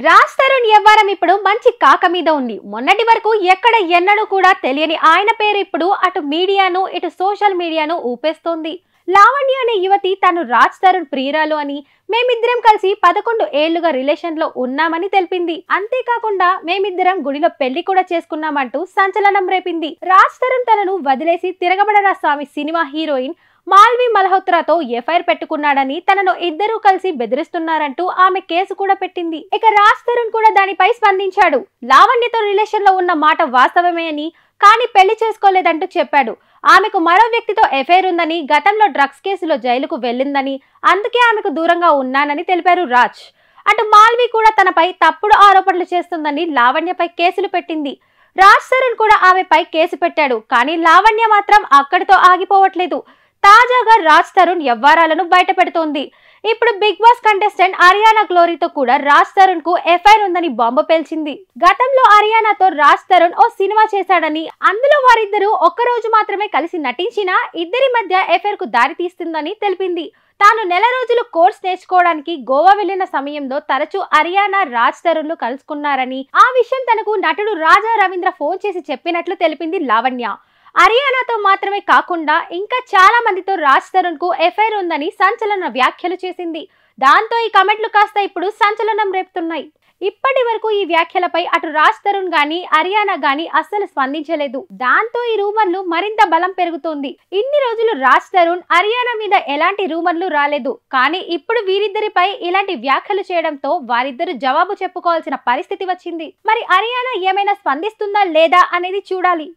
రాజ్ తరుణ్ వ్యవహారం ఇప్పుడు మంచి కాక మీద ఉంది. మొన్నటి వరకు ఎక్కడ ఎన్నడూ కూడా తెలియని ఆయన పేరు ఇప్పుడు అటు మీడియాను ఇటు సోషల్ మీడియాను ఊపేస్తోంది. లావణ్య అనే యువతి తను రాజ్ తరుణ్ ప్రియురాలు అని, మేమిద్దరం కలిసి 11 ఏళ్లుగా రిలేషన్ లో ఉన్నామని తెలిపింది. అంతేకాకుండా మేమిద్దరం గుడిలో పెళ్లి కూడా చేసుకున్నామంటూ సంచలనం రేపింది. రాజ్ తరుణ్ తనను వదిలేసి తిరగబడరా స్వామి సినిమా హీరోయిన్ మాల్వి మల్హోత్రాతో ఎఫ్ఐఆర్ పెట్టుకున్నాడని, తనను ఇద్దరూ కలిసి బెదిరిస్తున్నారంటూ ఆమె కేసు కూడా పెట్టింది. ఇక రాజ్ తరుణ్ కూడా దానిపై స్పందించాడు. లావణ్యతో రిలేషన్ లో ఉన్న మాట వాస్తవమే అని, కానీ పెళ్లి చేసుకోలేదంటూ చెప్పాడు. ఆమెకు మరో వ్యక్తితో ఎఫ్ఐఆర్ ఉందని, గతంలో డ్రగ్స్ కేసులో జైలుకు వెళ్ళిందని, అందుకే ఆమెకు దూరంగా ఉన్నానని తెలిపారు రాజ్. అటు మాల్వి కూడా తనపై తప్పుడు ఆరోపణలు చేస్తుందని లావణ్యపై కేసులు పెట్టింది. రాజ్ తరుణ్ కూడా ఆమెపై కేసు పెట్టాడు. కానీ లావణ్య మాత్రం అక్కడితో ఆగిపోవట్లేదు. తాజాగా రాజ్ తరుణ్ వ్యవహారాలను బయట పెడుతోంది. ఇప్పుడు బిగ్ బాస్ కంటెస్టెంట్ అరియానా గ్లోరీతో కూడా రాజ్ తరుణ్ కు ఎఫ్ఐఆర్ ఉందని బాంబు పేల్చింది. గతంలో అరియానాతో రాజ్ తరుణ్ ఓ సినిమా చేశాడని, అందులో వారిద్దరూ ఒక్కరోజు మాత్రమే కలిసి నటించినా ఇద్దరి మధ్య ఎఫ్ఐఆర్ కు దారి తీస్తుందని తెలిపింది. తాను నెల రోజులు కోర్స్ నేర్చుకోవడానికి గోవా వెళ్లిన సమయంలో తరచూ అరియానా రాజ్ తరుణ్ లు కలుసుకున్నారని, ఆ విషయం తనకు నటుడు రాజా రవీంద్ర ఫోన్ చేసి చెప్పినట్లు తెలిపింది లావణ్య. అరియానాతో మాత్రమే కాకుండా ఇంకా చాలా మందితో రాజ్ తరుణ్ కు ఎఫ్ఐఆర్ ఉందని సంచలన వ్యాఖ్యలు చేసింది. దాంతో ఈ కమెంట్లు కాస్త ఇప్పుడు సంచలనం రేపుతున్నాయి. ఇప్పటి వరకు ఈ వ్యాఖ్యలపై అటు రాజ్ తరుణ్ గాని అరియానా గాని అస్సలు స్పందించలేదు. దాంతో ఈ రూమర్లు మరింత బలం పెరుగుతోంది. ఇన్ని రోజులు రాజ్ తరుణ్ అరియానా మీద ఎలాంటి రూమర్లు రాలేదు. కానీ ఇప్పుడు వీరిద్దరిపై ఇలాంటి వ్యాఖ్యలు చేయడంతో వారిద్దరు జవాబు చెప్పుకోవాల్సిన పరిస్థితి వచ్చింది. మరి అరియానా ఏమైనా స్పందిస్తుందా లేదా అనేది చూడాలి.